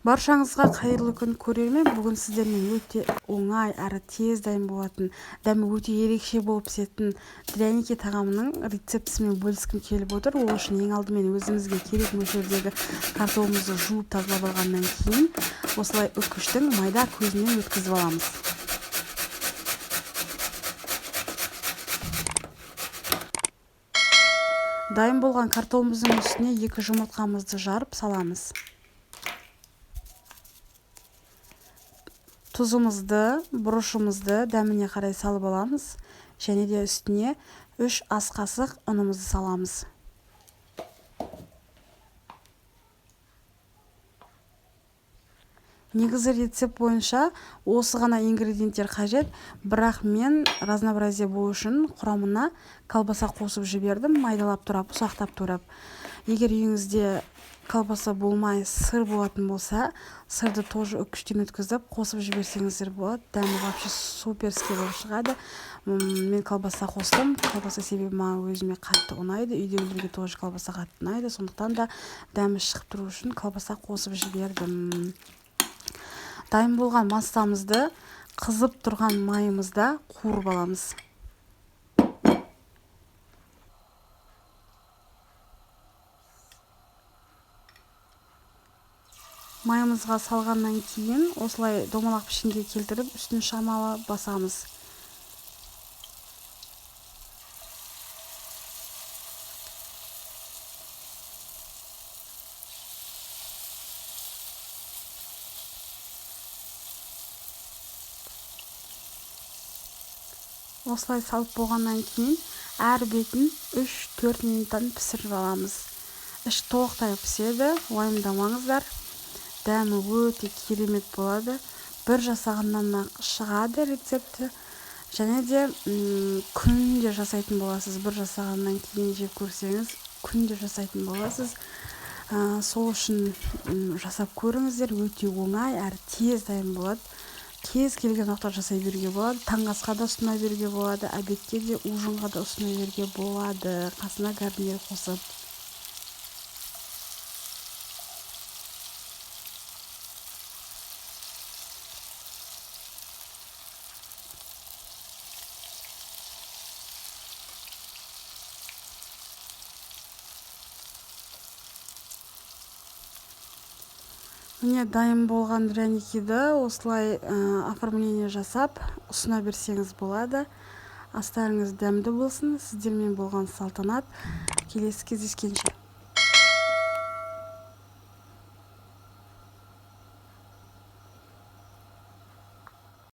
Баршаңызға қайырлы күн көрермен. Бүгін сіздермен өте оңай әрі тез дайын болатын, дәмі өте ерекше болып пісетін дряники тағамының рецептісімен бөліскім келіп отыр. Ол үшін ең алдымен өзімізге керек мөлшердегі картоплымызды жуып тазалап алғаннан кейін осылай үккіштің майда көзінен өткізіп аламыз. Дайын болған картоплымыздың үстіне 2 жұмыртқамызды жарып саламыз. Тұзымызды, бұрышымызды дәміне қарай салып аламыз. Және де үстіне 3 ас қасық ұнымызды саламыз. Негізі рецепт бойынша осы ғана ингредиенттер қажет, бірақ мен разнообразие болу үшін құрамына колбаса қосып жібердім, майдалап турап, ұсақтап турап. Егер үйіңізде колбаса болмай сыр болатын болса, сырды тоже үккіштен өткізіп қосып жіберсеңіздер болады. Дәмі вообще суперский болып шығады. Мен колбаса қостым. Колбаса себебі маған өзіме қатты ұнайды. Үйдегілерге тоже колбаса қатты ұнайды. Сондықтан да дәмі шығып тұру үшін колбаса қосып жібердім. Дайын болған массамызды қызып тұрған майымызда қуырып аламыз. Майымызға салғаннан кейін осылай домалақ пішінге келтіріп, үстін шамалы басамыз. Осылай салып болғаннан кейін әр бетін 3-4 минуттан пісіріп аламыз. Іші толықтай піседі, уайымдамаңыздар. Дәмі өте керемет болады. Бір жасағаннан шығады рецепті. Және де күнде жасайтын боласыз. Бір жасағаннан кейін жеп көрсеңіз, күнде жасайтын боласыз. Сол үшін жасап көріңіздер. Өте оңай әрі тез дайын болады. Кез келген уақытта жасай беруге болады. Таңғы асқа да ұсына беруге болады. Обедке де, ужинға да ұсына беруге болады. Қасына гарнир қосып. Міне дайын болған дряникиді осылай оформление жасап ұсына берсеңіз болады. Астарыңыз дәмді болсын. Сіздермен болған Салтанат. Келесі кездескенше.